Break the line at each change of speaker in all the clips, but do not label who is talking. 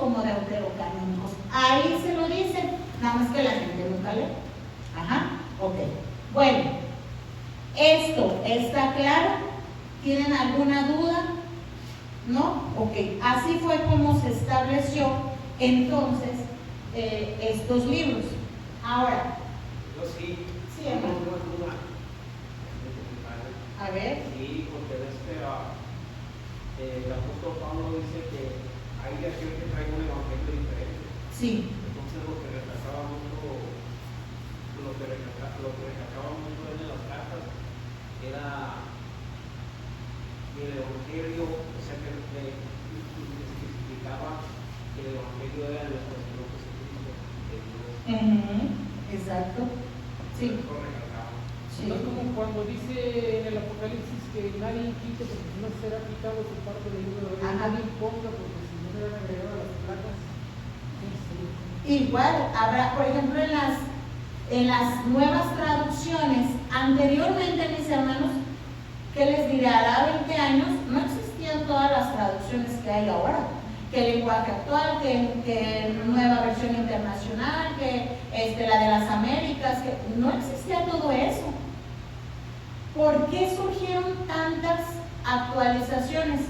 como deuterocanónicos. Ahí se lo dicen, nada más que la gente nunca lee. Ajá, ok. Bueno, ¿esto está claro? ¿Tienen alguna duda? ¿No? Ok, así fue como se estableció entonces estos libros. Ahora,
yo sí,
hermano.
tengo una duda.
A ver.
Sí, porque el apóstol Pablo dice que hay de aquel que trae un evangelio diferente.
Sí.
Entonces lo que recalcaba mucho en las cartas era que el evangelio, o sea, que especificaba que el evangelio era el Señor Jesucristo de Dios.
Exacto. Sí.
Lo recalcaba.
Sí. No es como cuando dice en el Apocalipsis que nadie quite porque si no será quitado su parte del libro de la vida, nadie ponga porque si no serán agregadas las placas.
Igual, habrá, por ejemplo, en las nuevas traducciones, anteriormente, mis hermanos, ¿qué les diré? Hará 20 años no existían todas las traducciones que hay ahora. Que el lenguaje actual, que nueva versión internacional, que la de las Américas, que no existía todo eso. ¿Por qué surgieron tantas actualizaciones?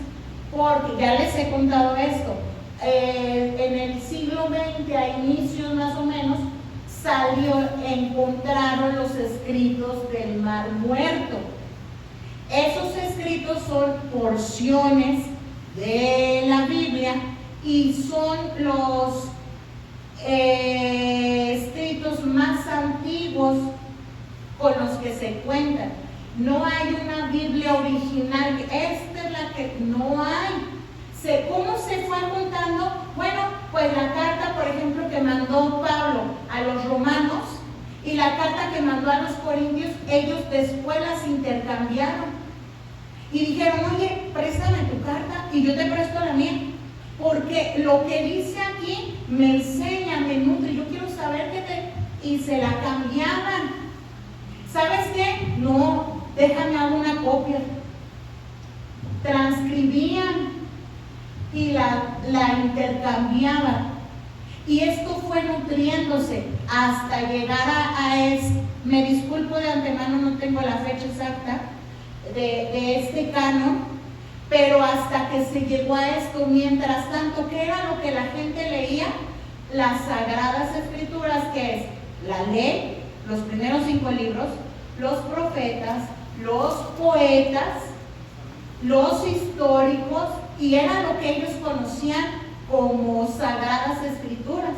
Porque ya les he contado esto. En el siglo XX, a inicios más o menos, encontraron los escritos del Mar Muerto. Esos escritos son porciones de la Biblia y son los escritos más antiguos con los que se cuentan. No hay una Biblia original, esta es la que no hay. ¿Cómo se fue juntando? Bueno, pues la carta, por ejemplo, que mandó Pablo a los romanos y la carta que mandó a los corintios, ellos después las intercambiaron. Y dijeron, oye, préstame tu carta y yo te presto la mía. Porque lo que dice aquí me enseña, me nutre, yo quiero saber qué te... Y se la cambiaban. ¿Sabes qué? No, déjame hacer una copia. Transcribían y la intercambiaban. Y esto fue nutriéndose hasta llegar me disculpo de antemano, no tengo la fecha exacta de este canon, pero hasta que se llegó a esto. Mientras tanto, ¿qué era lo que la gente leía? Las Sagradas Escrituras, que es la ley, los primeros 5 libros, los profetas, los poetas, los históricos, y era lo que ellos conocían como Sagradas Escrituras,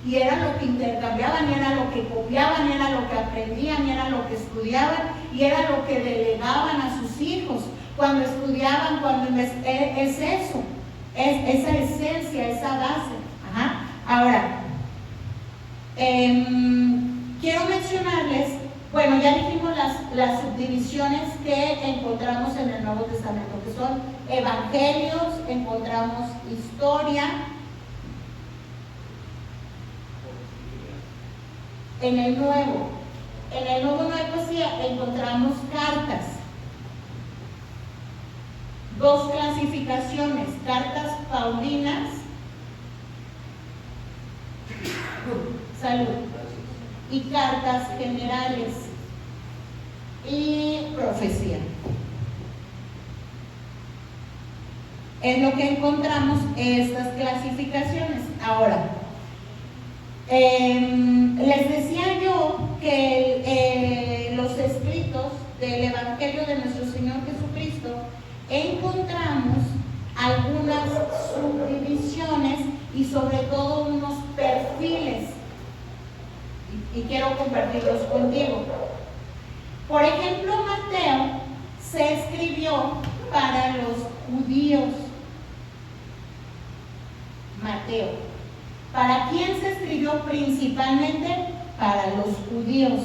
y era lo que intercambiaban, y era lo que copiaban, era lo que aprendían, y era lo que estudiaban, y era lo que delegaban a sus hijos cuando estudiaban, es eso, es esa esencia, esa base. Ajá. Ahora, quiero mencionarles, bueno, ya dijimos las subdivisiones que encontramos en el Nuevo Testamento, que son evangelios, encontramos historia. En el Nuevo no hay poesía, encontramos cartas. 2 clasificaciones, cartas paulinas, salud, y cartas generales y profecía. Es lo que encontramos estas clasificaciones. Ahora, les decía yo que los escritos del Evangelio de nuestro Señor Jesucristo encontramos algunas subdivisiones y sobre todo unos perfiles, y quiero compartirlos contigo. Por ejemplo, Mateo se escribió para los judíos. Mateo. ¿Para quién se escribió principalmente? Para los judíos.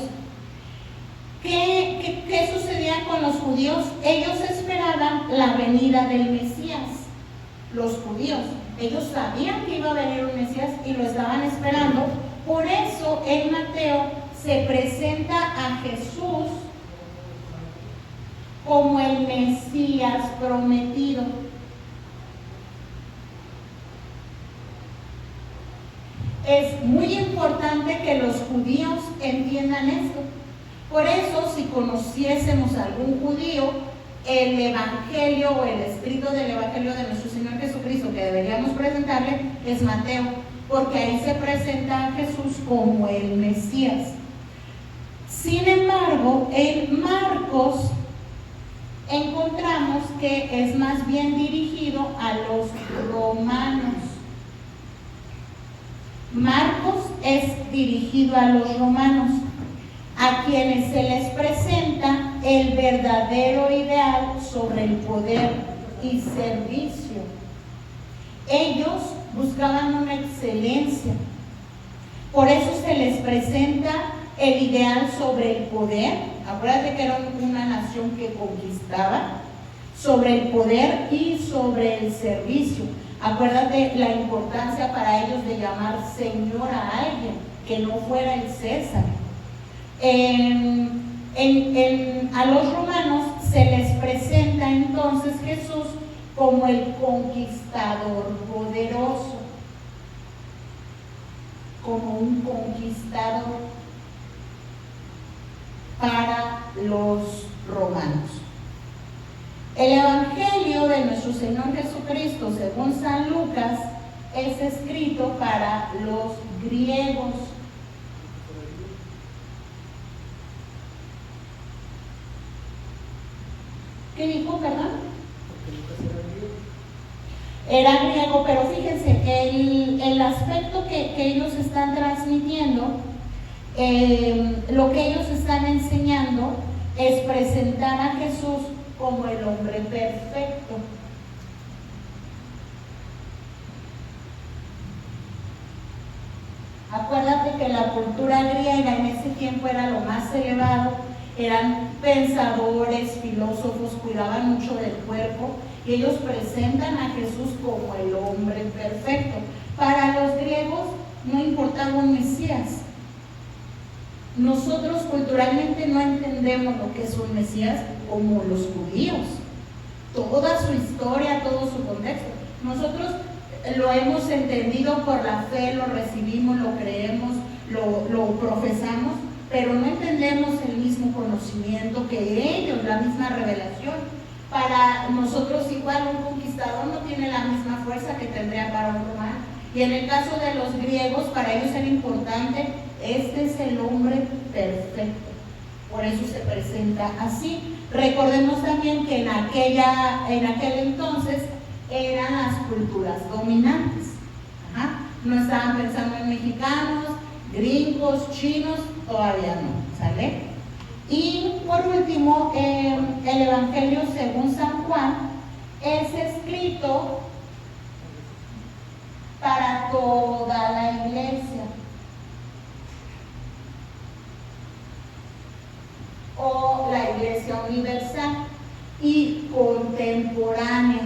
¿Qué sucedía con los judíos? Ellos esperaban la venida del Mesías. Los judíos, ellos sabían que iba a venir un Mesías y lo estaban esperando. Por eso en Mateo se presenta a Jesús como el Mesías prometido. es muy importante que los judíos entiendan esto. Por eso, si conociésemos a algún judío, el evangelio o el escrito del evangelio de nuestro Señor Jesucristo que deberíamos presentarle es Mateo, porque ahí se presenta a Jesús como el Mesías. Sin embargo, en Marcos encontramos que es más bien dirigido a los romanos. Marcos es dirigido a los romanos, a quienes se les presenta el verdadero ideal sobre el poder y servicio. Ellos buscaban una excelencia, por eso se les presenta el ideal sobre el poder. Acuérdate que era una nación que conquistaba, sobre el poder y sobre el servicio. Acuérdate la importancia para ellos de llamar Señor a alguien, que no fuera el César. A los romanos se les presenta entonces Jesús como el conquistador poderoso, como un conquistador para los romanos. El Evangelio de nuestro Señor Jesucristo, según San Lucas, es escrito para los griegos. ¿Qué dijo, perdón? Era griego, pero fíjense, el aspecto que ellos están transmitiendo, lo que ellos están enseñando es presentar a Jesús como el hombre perfecto. Acuérdate que la cultura griega en ese tiempo era lo más elevado, eran pensadores, filósofos, cuidaban mucho del cuerpo, y ellos presentan a Jesús como el hombre perfecto. Para los griegos no importaba un Mesías. Nosotros culturalmente no entendemos lo que es un Mesías como los judíos, toda su historia, todo su contexto. Nosotros lo hemos entendido por la fe, lo recibimos, lo creemos, lo profesamos, pero no entendemos el mismo conocimiento que ellos, la misma revelación. Para nosotros igual un conquistador no tiene la misma fuerza que tendría para un romano. Y en el caso de los griegos, para ellos era importante, este es el hombre perfecto. Por eso se presenta así. Recordemos también que en aquel entonces eran las culturas dominantes. No estaban pensando en mexicanos, gringos, chinos, todavía no, ¿sale? Y por último, el Evangelio según San Juan es escrito para toda la iglesia, o la iglesia universal y contemporánea.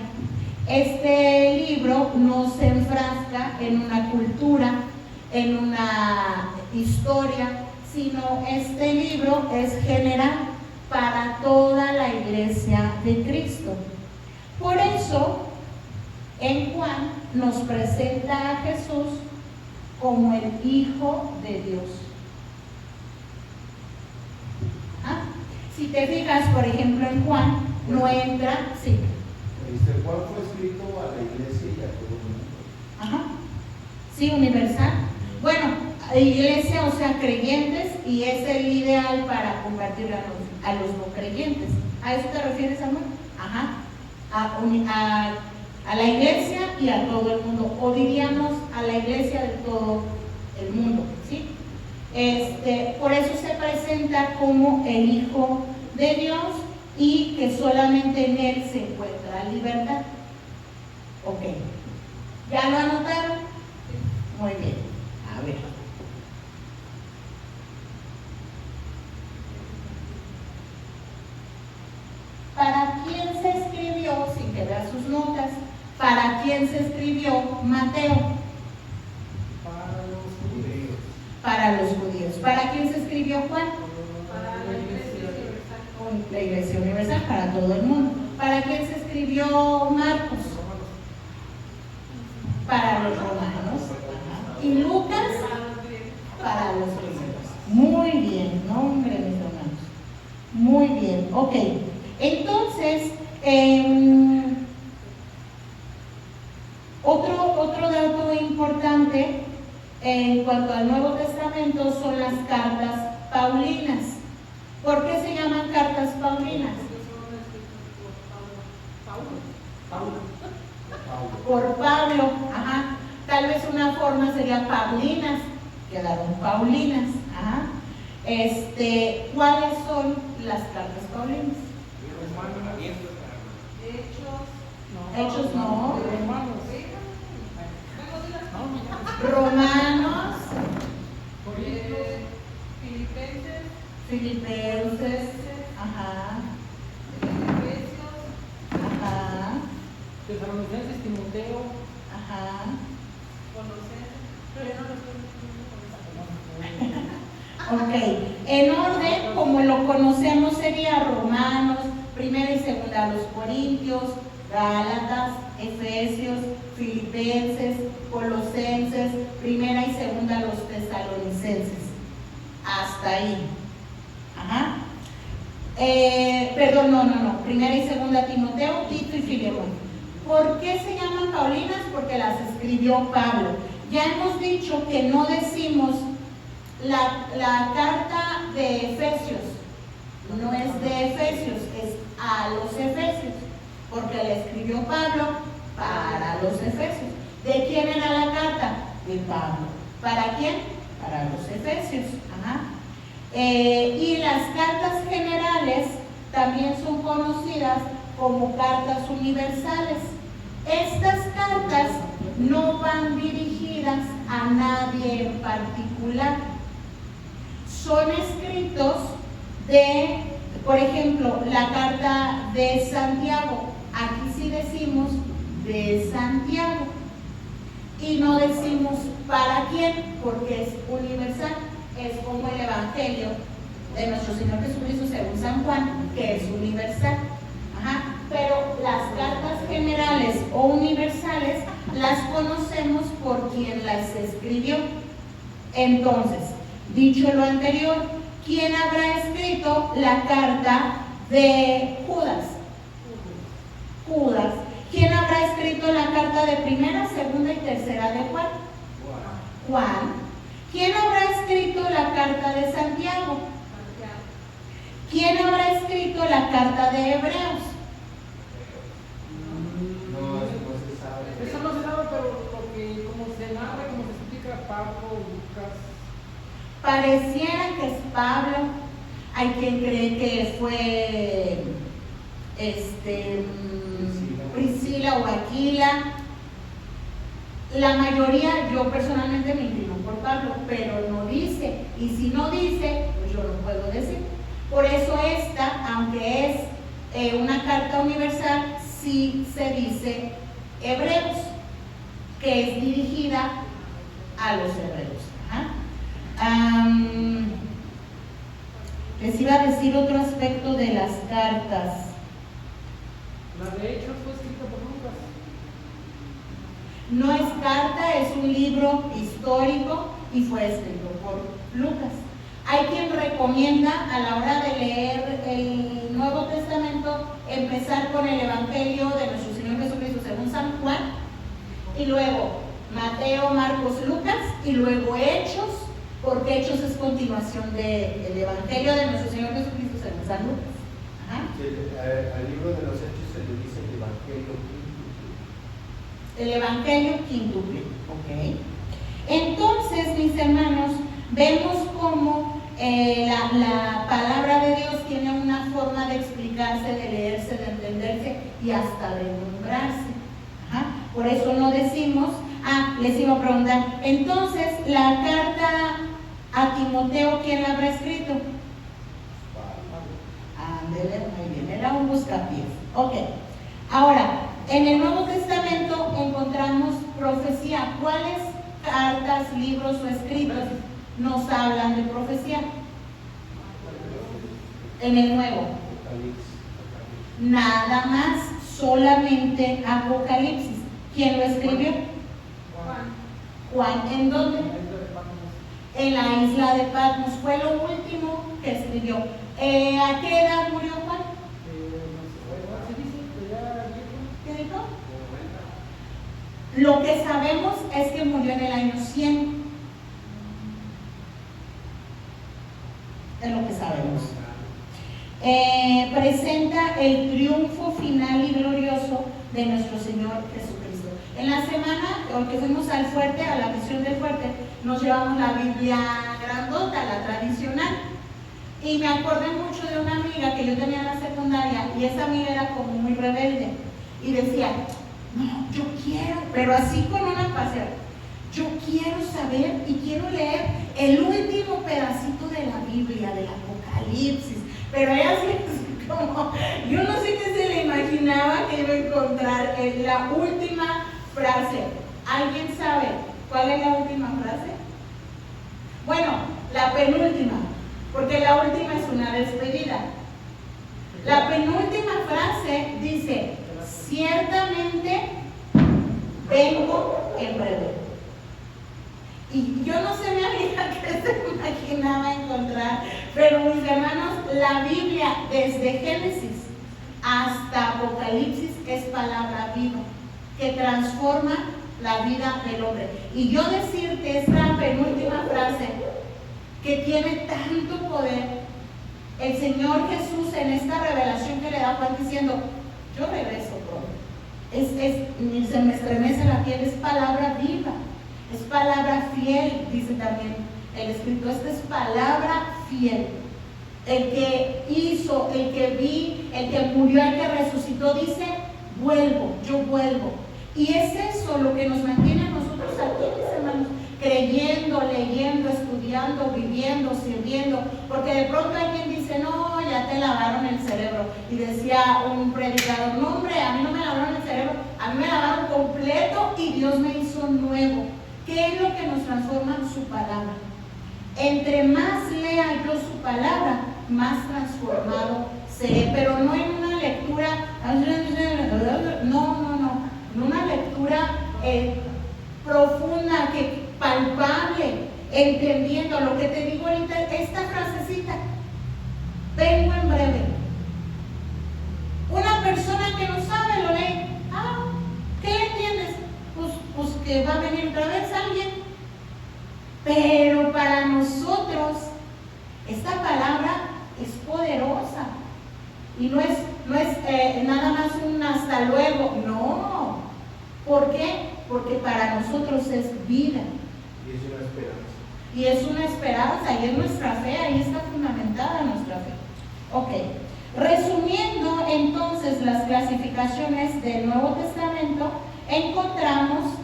Este libro no se enfrasca en una cultura, en una historia, sino este libro es general para toda la iglesia de Cristo. Por eso, en Juan nos presenta a Jesús como el Hijo de Dios. Si te fijas, por ejemplo, en Juan, no entra, sí.
Juan fue escrito a la iglesia y a todo el mundo.
Sí, universal. Bueno, iglesia, o sea, creyentes, y es el ideal para convertir a los no creyentes. ¿A eso te refieres, amor? A la iglesia y a todo el mundo, o diríamos a la iglesia de todo el mundo, ¿sí? Por eso se presenta como el Hijo de Dios y que solamente en Él se encuentra libertad. Ok, ¿ya lo anotaron? Muy bien, a ver. ¿Para quién se escribió, sin que veas sus notas, para quién se escribió Mateo?
Para los judíos.
Para los judíos. ¿Para quién se escribió Juan?
Para la iglesia universal.
La iglesia universal, para todo el mundo. ¿Para quién se escribió Marcos? Para los romanos. y Lucas para los griegos. Muy bien, nombre, mis hermanos. Muy bien, ok. Entonces, otro dato importante en cuanto al Nuevo Testamento son las cartas paulinas. ¿Por qué se llaman cartas paulinas? Por Pablo, ajá. Tal vez una forma sería paulinas, quedaron paulinas, ajá. ¿Cuáles son las cartas paulinas? Hechos no. Romanos, Filipenses, ajá, ajá,
Tesalonicenses, Timoteo,
ajá. Ok, en orden como lo conocemos sería Romanos, primera y segunda a los Corintios, Gálatas, Efesios, Filipenses, Colosenses, primera y segunda a los Tesalonicenses. Hasta ahí. Ajá. Perdón, no. Primera y segunda Timoteo, Tito y Filemón. ¿Por qué se llaman paulinas? Porque las escribió Pablo. Ya hemos dicho que no decimos la carta de Efesios. No es de Efesios, es a los Efesios. Porque la escribió Pablo para los Efesios. ¿De quién era la carta? De Pablo. ¿Para quién? Para los Efesios. Ajá. Y las cartas generales también son conocidas como cartas universales. Estas cartas no van dirigidas a nadie en particular. Son escritos por ejemplo, la carta de Santiago. Aquí sí decimos de Santiago. Y no decimos para quién, porque es universal. Es como el Evangelio de nuestro Señor Jesucristo según San Juan, que es universal. Ajá. Pero las cartas generales o universales las conocemos por quien las escribió. Entonces, dicho lo anterior, ¿quién habrá escrito la carta de Judas? Judas. ¿Quién habrá escrito la carta de primera, segunda y tercera de Juan? Juan. ¿Quién habrá escrito la carta de Santiago? ¿Quién habrá escrito la carta de Hebreos?
No, eso no se sabe.
eso no se sabe, pero como se narra, como se explica Pablo, Lucas.
Pareciera que es Pablo. Hay quien cree que fue Priscila o Aquila. La mayoría, yo personalmente me inclino por Pablo, pero no dice. Y si no dice, pues yo no puedo decir. Por eso esta, aunque es una carta universal, sí se dice Hebreos, que es dirigida a los hebreos. Ajá. Les iba a decir otro aspecto de las cartas.
La de Hechos fue escrita por Lucas.
No es carta, es un libro histórico y fue escrito por Lucas. Hay quien recomienda a la hora de leer el Nuevo Testamento empezar con el Evangelio de nuestro Señor Jesucristo según San Juan, y luego Mateo, Marcos, Lucas, y luego Hechos, porque Hechos es continuación del Evangelio de nuestro Señor Jesucristo según San Lucas. Ajá.
Al libro de los Hechos se le dice el Evangelio quíntuple.
El Evangelio quíntuple, ok. Entonces, mis hermanos, vemos cómo la palabra de Dios tiene una forma de explicarse, de leerse, de entenderse y hasta de nombrarse. Ajá. Por eso no decimos, les iba a preguntar, entonces, la carta a Timoteo, ¿quién la habrá escrito? Ándele, muy bien, era un buscapiés. Ok, ahora, en el Nuevo Testamento encontramos profecía. ¿Cuáles cartas, libros o escritos nos hablan de profecía? En el Nuevo. Nada más, solamente Apocalipsis. ¿Quién lo escribió? Juan, ¿en dónde?
En la isla de Patmos.
En la isla de Patmos. Fue lo último que escribió. ¿A qué edad murió Juan?
No sé, bueno, se dice que ya viejo.
¿Qué dijo?
90.
Lo que sabemos es que murió en el año 100. Es lo que sabemos. Presenta el triunfo final y glorioso de nuestro Señor Jesucristo. En la semana, hoy que fuimos al fuerte, a la misión del fuerte, nos llevamos la Biblia grandota, la tradicional. Y me acordé mucho de una amiga que yo tenía en la secundaria, y esa amiga era como muy rebelde. Y decía, no, yo quiero, pero así con una pasión, yo quiero saber y quiero leer el último pedacito de la Biblia, del Apocalipsis. Pero ella así como, yo no sé qué se le imaginaba que iba a encontrar en la última frase. ¿Alguien sabe cuál es la última frase? Bueno, la penúltima, porque la última es una despedida. La penúltima frase dice, ciertamente vengo en breve. Y yo no sé mi amiga qué se imaginaba encontrar, pero mis hermanos, la Biblia desde Génesis hasta Apocalipsis es palabra viva, que transforma la vida del hombre. Y yo decirte esta penúltima frase, que tiene tanto poder, el Señor Jesús en esta revelación que le da a Juan diciendo, yo regreso pronto. Se me estremece la piel, es palabra viva. Es palabra fiel, dice también el escrito. Esta es palabra fiel. El que hizo, el que vi, el que murió, el que resucitó, dice, vuelvo, yo vuelvo. Y es eso lo que nos mantiene a nosotros aquí, mis hermanos, creyendo, leyendo, estudiando, viviendo, sirviendo. Porque de pronto alguien dice, no, ya te lavaron el cerebro. Y decía un predicador, no hombre, a mí no me lavaron el cerebro, a mí me lavaron completo y Dios me hizo nuevo. ¿Qué es lo que nos transforma? Su palabra. Entre más lea yo su palabra, más transformado seré, pero no en una lectura, no, en una lectura profunda, palpable, entendiendo lo que te digo ahorita, esta frasecita, vengo en breve. Una persona que no sabe lo lee, ¿qué le entiendes? Pues que va a venir otra vez alguien. Pero para nosotros esta palabra es poderosa y no es nada más un hasta luego, no. ¿Por qué? Porque para nosotros es vida
Y es una esperanza.
y es una esperanza y es nuestra fe, ahí está fundamentada nuestra fe. Ok, resumiendo entonces las clasificaciones del Nuevo Testamento, encontramos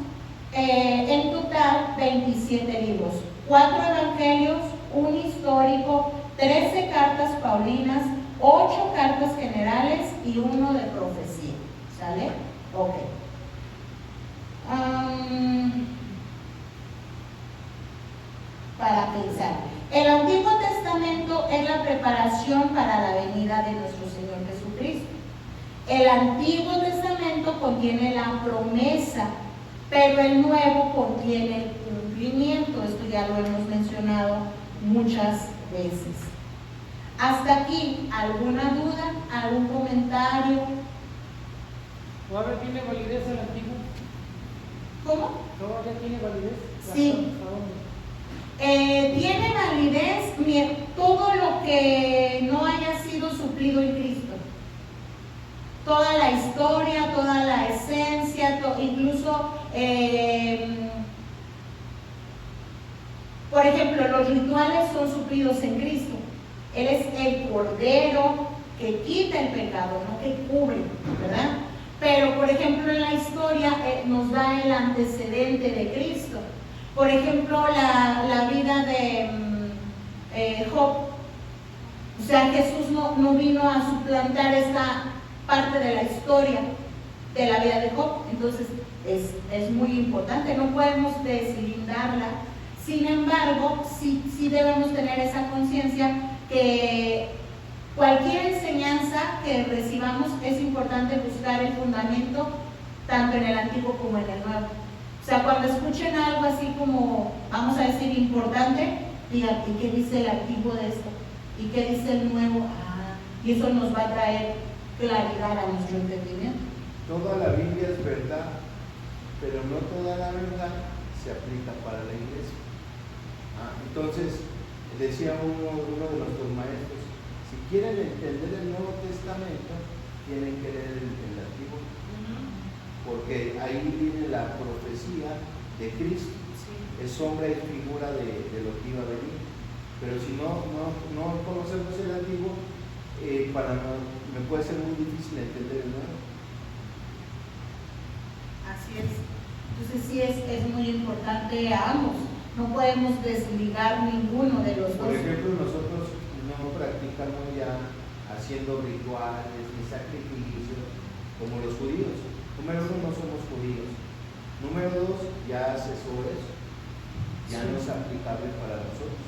en total 27 libros, 4 evangelios, 1 histórico, 13 cartas paulinas, 8 cartas generales y 1 de profecía. ¿Sale? Ok. Para pensar, el Antiguo Testamento es la preparación para la venida de nuestro Señor Jesucristo. El Antiguo Testamento contiene la promesa, pero el Nuevo contiene el cumplimiento. Esto ya lo hemos mencionado muchas veces. Hasta aquí, ¿alguna duda? ¿Algún comentario?
¿Todavía tiene validez el antiguo?
¿Cómo?
¿Todavía tiene validez?
Sí.
¿Hasta dónde?
Tiene validez todo lo que no haya sido suplido en Cristo. Toda la historia, toda la esencia, incluso, por ejemplo, los rituales son suplidos en Cristo. Él es el Cordero que quita el pecado, no que cubre, ¿verdad? Pero, por ejemplo, en la historia nos da el antecedente de Cristo. Por ejemplo, la vida de Job. O sea, Jesús no vino a suplantar esta parte de la historia de la vida de Job. Entonces, es muy importante, no podemos deslindarla. Sin embargo, sí debemos tener esa conciencia que cualquier enseñanza que recibamos es importante buscar el fundamento tanto en el Antiguo como en el Nuevo. O sea, cuando escuchen algo así como, vamos a decir, importante, digan, ¿y qué dice el antiguo de esto? ¿Y qué dice el nuevo? Ah, y eso nos va a traer claridad a nuestro entendimiento.
Toda la Biblia es verdad, pero no toda la verdad se aplica para la iglesia. Entonces, decía uno de nuestros maestros, si quieren entender el Nuevo Testamento, tienen que leer el Antiguo, porque ahí viene la profecía de Cristo, es sombra y figura de lo que iba a venir. Pero si no conocemos el Antiguo, me puede ser muy difícil entender el Nuevo.
Así es. Entonces sí es muy importante a ambos. No podemos desligar ninguno de los dos.
Por ejemplo, nosotros no practicamos ya haciendo rituales ni sacrificios como los judíos. Número uno, no somos judíos. Número dos, ya asesores, ya no es aplicable para nosotros.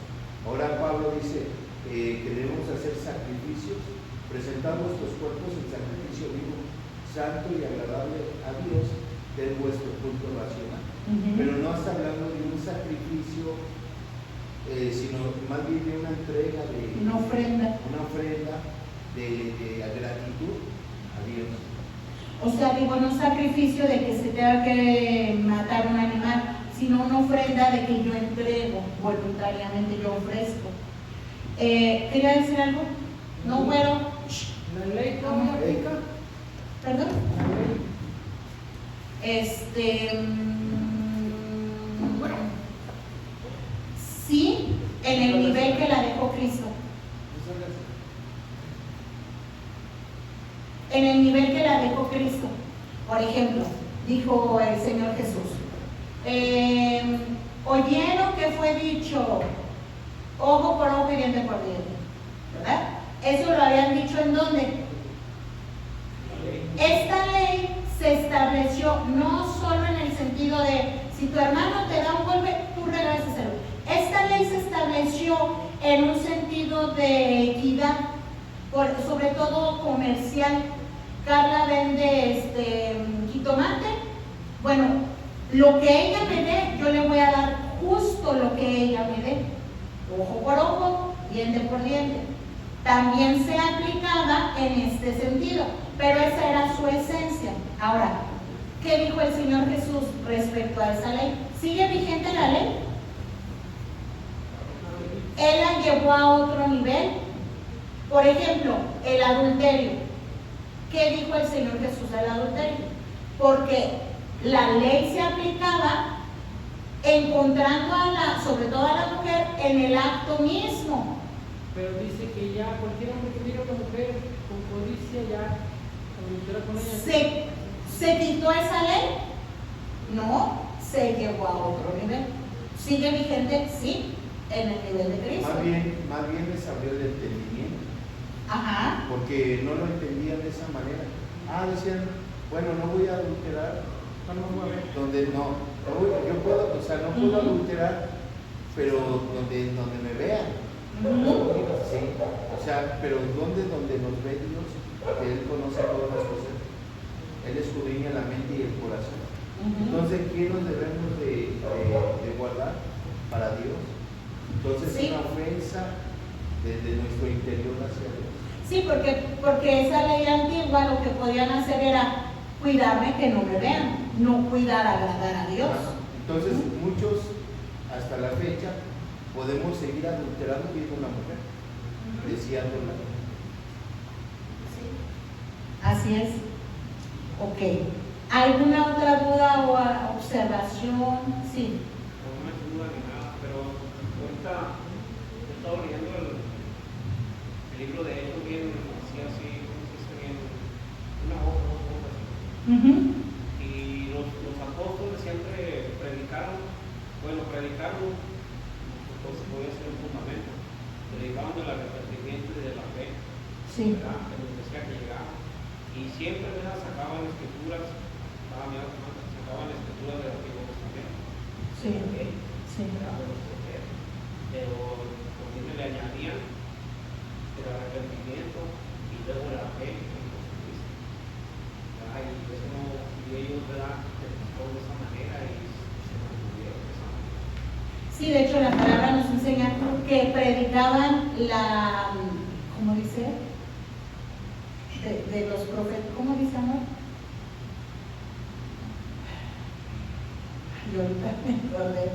Ahora Pablo dice que debemos hacer sacrificios, presentar nuestros cuerpos en sacrificio vivo, santo y agradable a Dios, que es vuestro culto racional. Pero no está hablando de un sacrificio, sino más bien de una entrega, de
una ofrenda
de gratitud a Dios.
O sea, digo, no sacrificio de que se tenga que matar un animal, sino una ofrenda de que yo entrego voluntariamente, yo ofrezco. ¿Quería decir algo? No, güero.
¿La ley cómo aplica?
¿Perdón?
Bueno.
Sí, en el nivel que la dejó Cristo. En el nivel que la dejó Cristo. Por ejemplo, dijo el Señor Jesús, oyeron que fue dicho ojo por ojo y diente por diente, ¿verdad? Eso lo habían dicho ¿en dónde? Esta ley se estableció no solo en el sentido de si tu hermano te da un golpe, tú regresaselo. Esta ley se estableció en un sentido de equidad, sobre todo comercial. Carla vende jitomate. Bueno, lo que ella me dé, yo le voy a dar justo lo que ella me dé. Ojo por ojo, diente por diente. También se aplicaba en este sentido, pero esa era su esencia. Ahora, ¿qué dijo el Señor Jesús respecto a esa ley? ¿Sigue vigente la ley? Él la llevó a otro nivel. Por ejemplo, el adulterio. ¿Qué dijo el Señor Jesús del adulterio? Porque la ley se aplicaba encontrando sobre todo a la mujer en el acto mismo.
Pero dice que ya cualquier hombre que mira a una mujer con codicia ya adultera con ella. ¿Se quitó esa ley? No, se llevó a otro nivel. ¿Sigue vigente? Sí, en el nivel de Cristo.
Más bien les abrió el entendimiento.
Ajá.
Porque no lo entendían de esa manera. Decían, bueno, no voy a adulterar. Donde no yo puedo, no puedo adulterar, pero donde me vean. Sí, pero donde nos ve Dios, que Él conoce todas las cosas. Él escudriña la mente y el corazón. Entonces, ¿qué nos debemos de guardar para Dios? Entonces, es una ofensa desde nuestro interior hacia Dios.
Sí, porque esa ley antigua lo que podían hacer era cuidarme que no me vean, no cuidar agradar a Dios.
Entonces, muchos hasta la fecha podemos seguir adulterando viendo una mujer, deseándola.
Sí. Así es. Ok. ¿Alguna otra duda o observación? Sí.
No es duda ni nada, pero ahorita he estado leyendo el libro de Hechos bien, así, ¿cómo se dice? Bien, una hoja, dos hojas. Y los apóstoles siempre predicaron, entonces voy a hacer un fundamento, predicaban del arrepentimiento y de la fe,
Sí.
¿verdad? Que nos decía que llegaba. Y siempre sacaban escrituras, sacaban escrituras del Antiguo Testamento.
Sí.
¿Okay?
Sí.
Pero también le añadían el arrepentimiento y luego la fe en Jesucristo. Y ellos, ¿verdad?, pensaron de esa manera y
Sí, de hecho la palabra nos enseña que predicaban la, ¿cómo dice? De los profetas, ¿cómo dice, amor? Yo ahorita me acordé.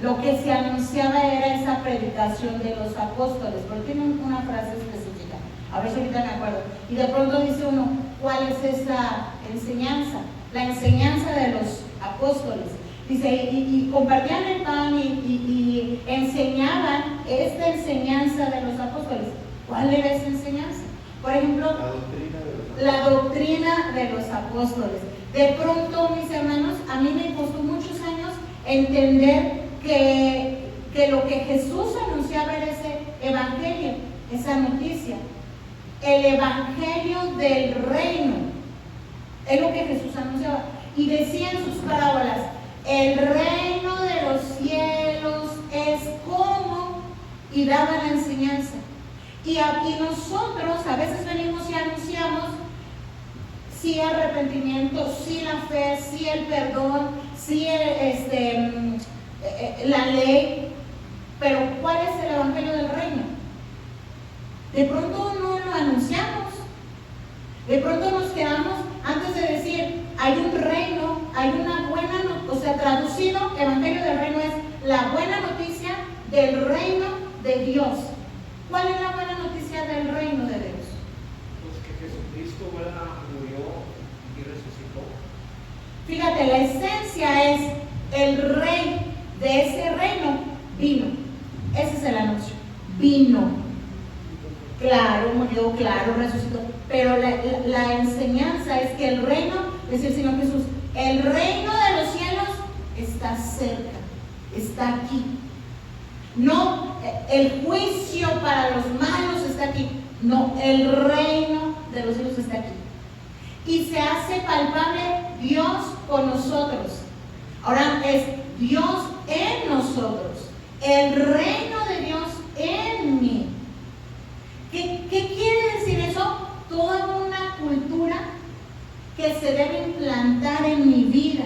Lo que se anunciaba era esa predicación de los apóstoles, pero tiene una frase específica. A ver si ahorita me acuerdo. Y de pronto dice uno, ¿cuál es esa enseñanza? La enseñanza de los apóstoles. Dice, y compartían el pan y enseñaban esta enseñanza de los apóstoles. ¿Cuál era esa enseñanza? Por ejemplo, la doctrina de los apóstoles. De pronto, mis hermanos, a mí me costó muchos años entender que lo que Jesús anunciaba era ese evangelio, esa noticia. El evangelio del reino es lo que Jesús anunciaba. Y decía en sus parábolas, el reino de los cielos es como, y daba la enseñanza. Y nosotros a veces venimos y anunciamos sí arrepentimiento, sí la fe, sí el perdón, sí la ley, pero ¿cuál es el evangelio del reino? De pronto no lo anunciamos, de pronto nos quedamos antes de decir hay un reino, hay una buena noticia, o sea, traducido, evangelio del reino es la buena noticia del reino de Dios. ¿Cuál es la buena noticia del reino de Dios?
Pues que Jesucristo murió y resucitó.
Fíjate, la esencia es el rey de ese reino vino. Ese es el anuncio. Vino. Claro, murió, claro, resucitó. Pero la enseñanza es que el reino, decía el Señor Jesús, el reino de los cielos está cerca, está aquí. No, el juicio para los malos está aquí. No, el reino de los cielos está aquí. Y se hace palpable Dios con nosotros. Ahora es Dios en nosotros. El reino de Dios en mí. ¿Qué quiere decir eso? Toda una cultura que se debe implantar en mi vida,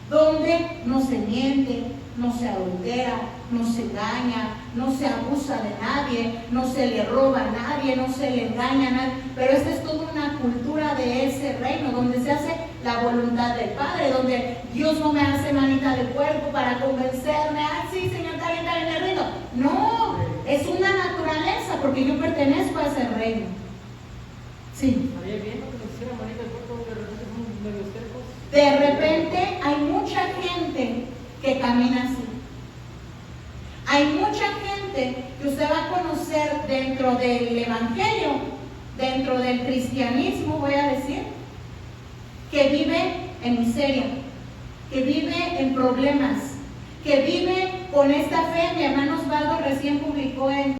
donde no se miente, no se adultera, no se engaña, no se abusa de nadie, no se le roba a nadie, no se le engaña a nadie. Pero esta es toda una cultura de ese reino, donde se hace la voluntad del Padre, donde Dios no me hace manita de cuerpo para convencerme, ay sí, Señor, está bien en el reino. No, es una naturaleza, porque yo pertenezco a ese reino. Sí.
Había bien que nos hiciera manita de cuerpo, de repente somos medio tercos.
De repente hay mucha gente que camina así. Hay mucha gente que usted va a conocer dentro del evangelio, dentro del cristianismo, voy a decir, que vive en miseria, que vive en problemas, que vive con esta fe. Mi hermano Osvaldo recién publicó en